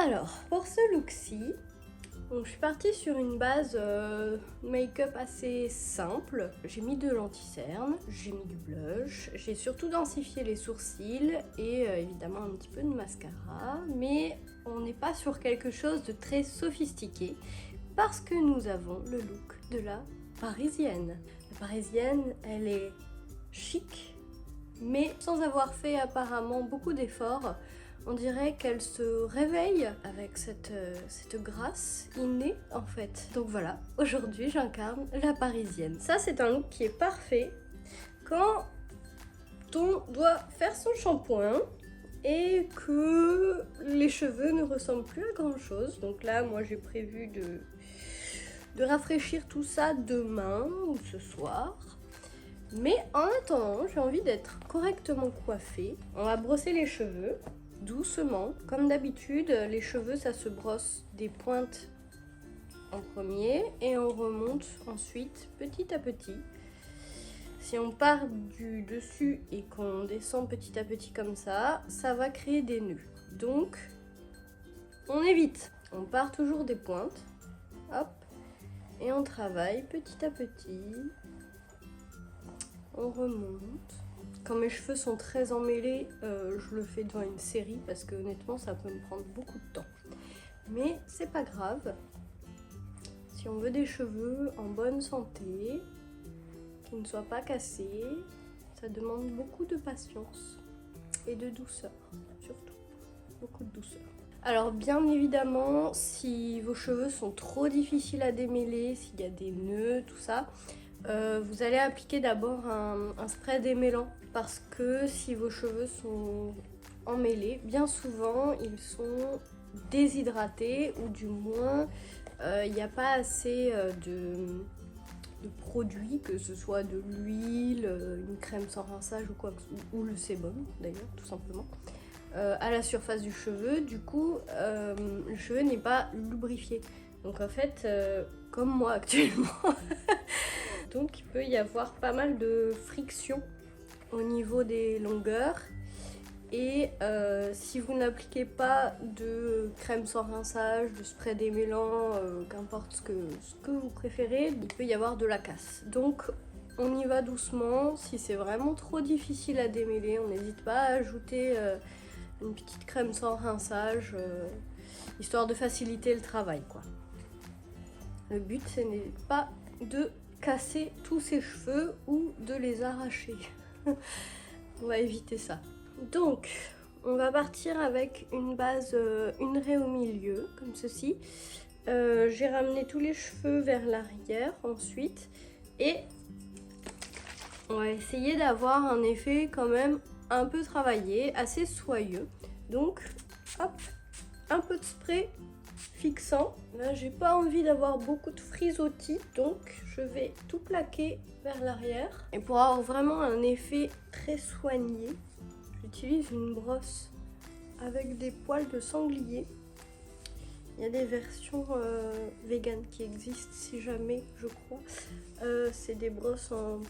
Alors, pour ce look-ci, je suis partie sur une base make-up assez simple. J'ai mis de l'anti-cerne, j'ai mis du blush, j'ai surtout densifié les sourcils et évidemment un petit peu de mascara. Mais on n'est pas sur quelque chose de très sophistiqué parce que nous avons le look de la parisienne. La parisienne, elle est chic, mais sans avoir fait apparemment beaucoup d'efforts. On dirait qu'elle se réveille avec cette grâce innée en fait. Donc voilà, aujourd'hui j'incarne la parisienne. Ça c'est un look qui est parfait quand on doit faire son shampoing et que les cheveux ne ressemblent plus à grand chose. Donc là moi j'ai prévu de rafraîchir tout ça demain ou ce soir. Mais en attendant, j'ai envie d'être correctement coiffée. On va brosser les cheveux doucement. Comme d'habitude, les cheveux, ça se brosse des pointes en premier et on remonte ensuite petit à petit. Si on part du dessus et qu'on descend petit à petit comme ça, ça va créer des nœuds. Donc, on évite. On part toujours des pointes. Hop. Et on travaille petit à petit. On remonte. Quand mes cheveux sont très emmêlés, je le fais devant une série parce que honnêtement ça peut me prendre beaucoup de temps. Mais c'est pas grave. Si on veut des cheveux en bonne santé, qui ne soient pas cassés, ça demande beaucoup de patience et de douceur, surtout. Beaucoup de douceur. Alors bien évidemment, si vos cheveux sont trop difficiles à démêler, s'il y a des nœuds, tout ça, vous allez appliquer d'abord un spray démêlant parce que si vos cheveux sont emmêlés, bien souvent ils sont déshydratés ou du moins il n'y a pas assez de produits, que ce soit de l'huile, une crème sans rinçage ou quoi, ou le sébum d'ailleurs tout simplement, à la surface du cheveu. Du coup le cheveu n'est pas lubrifié. Donc en fait, comme moi actuellement, donc il peut y avoir pas mal de friction au niveau des longueurs. Et si vous n'appliquez pas de crème sans rinçage, de spray démêlant, qu'importe ce que vous préférez, il peut y avoir de la casse. Donc on y va doucement. Si c'est vraiment trop difficile à démêler, on n'hésite pas à ajouter une petite crème sans rinçage, histoire de faciliter le travail, quoi. Le but, ce n'est pas de casser tous ses cheveux ou de les arracher. On va éviter ça. Donc, on va partir avec une base, une raie au milieu, comme ceci. J'ai ramené tous les cheveux vers l'arrière ensuite. Et on va essayer d'avoir un effet quand même un peu travaillé, assez soyeux. Donc, hop, un peu de spray fixant. Là, j'ai pas envie d'avoir beaucoup de frisottis, donc je vais tout plaquer vers l'arrière. Et pour avoir vraiment un effet très soigné, j'utilise une brosse avec des poils de sanglier. Il y a des versions vegan qui existent, si jamais, je crois. C'est des brosses en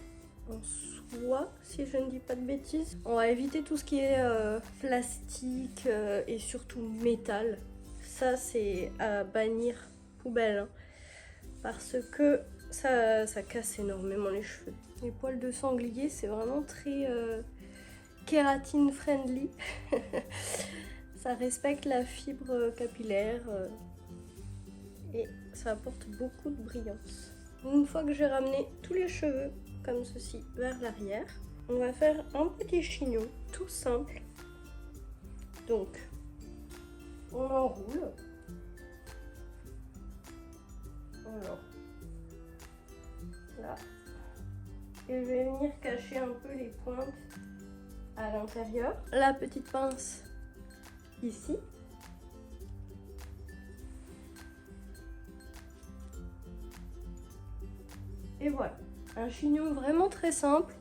soie, si je ne dis pas de bêtises. On va éviter tout ce qui est plastique et surtout métal. Ça c'est à bannir poubelle, hein, parce que ça casse énormément les cheveux. Les poils de sanglier c'est vraiment très kératine friendly. Ça respecte la fibre capillaire et ça apporte beaucoup de brillance. Une fois que j'ai ramené tous les cheveux comme ceci vers l'arrière, on va faire un petit chignon tout simple. Donc on enroule. Alors, là. Et je vais venir cacher un peu les pointes à l'intérieur. La petite pince ici. Et voilà. Un chignon vraiment très simple.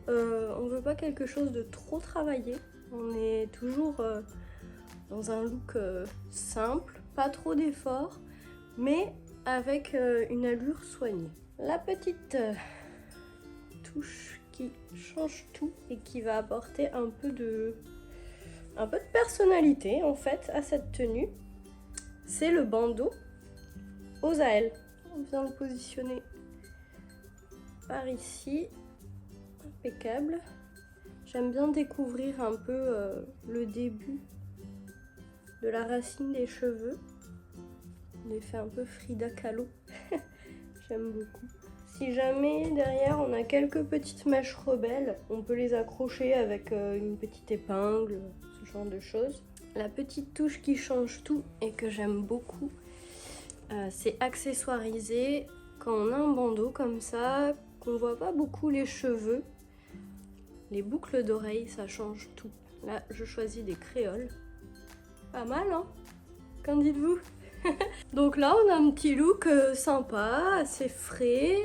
On ne veut pas quelque chose de trop travaillé. On est toujours dans un look simple, pas trop d'efforts, mais avec une allure soignée. La petite touche qui change tout et qui va apporter un peu de personnalité en fait à cette tenue. c'est le bandeau Osael. On vient le positionner par ici, impeccable. J'aime bien découvrir un peu le début de la racine des cheveux. On est fait un peu Frida Kahlo. J'aime beaucoup. Si jamais derrière on a quelques petites mèches rebelles, on peut les accrocher avec une petite épingle, ce genre de choses. La petite touche qui change tout et que j'aime beaucoup, c'est accessoiriser quand on a un bandeau comme ça, qu'on voit pas beaucoup les cheveux. Les boucles d'oreilles, ça change tout. Là, je choisis des créoles. Pas mal, hein? Qu'en dites-vous? Donc là, on a un petit look sympa, assez frais,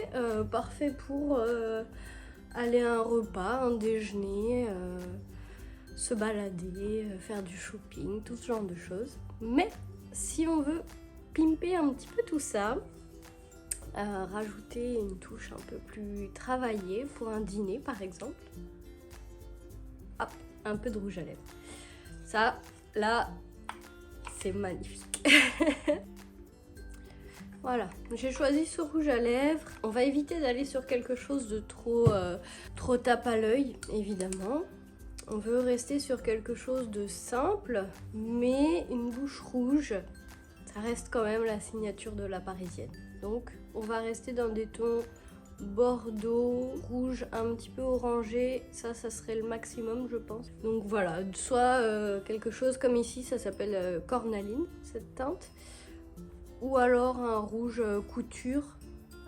parfait pour aller à un repas, un déjeuner, se balader, faire du shopping, tout ce genre de choses. Mais si on veut pimper un petit peu tout ça, rajouter une touche un peu plus travaillée pour un dîner par exemple, hop, un peu de rouge à lèvres. Ça, là, c'est magnifique. Voilà, j'ai choisi ce rouge à lèvres. On va éviter d'aller sur quelque chose de trop tape à l'œil, évidemment. On veut rester sur quelque chose de simple, mais une bouche rouge, ça reste quand même la signature de la parisienne. Donc, on va rester dans des tons bordeaux, rouge, un petit peu orangé. Ça serait le maximum, je pense. Donc voilà, soit quelque chose comme ici, ça s'appelle cornaline, cette teinte. Ou alors un rouge couture,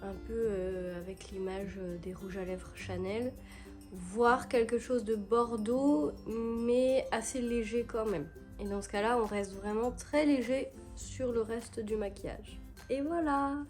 un peu avec l'image des rouges à lèvres Chanel. Voire quelque chose de bordeaux, mais assez léger quand même. Et dans ce cas-là, on reste vraiment très léger sur le reste du maquillage. Et voilà!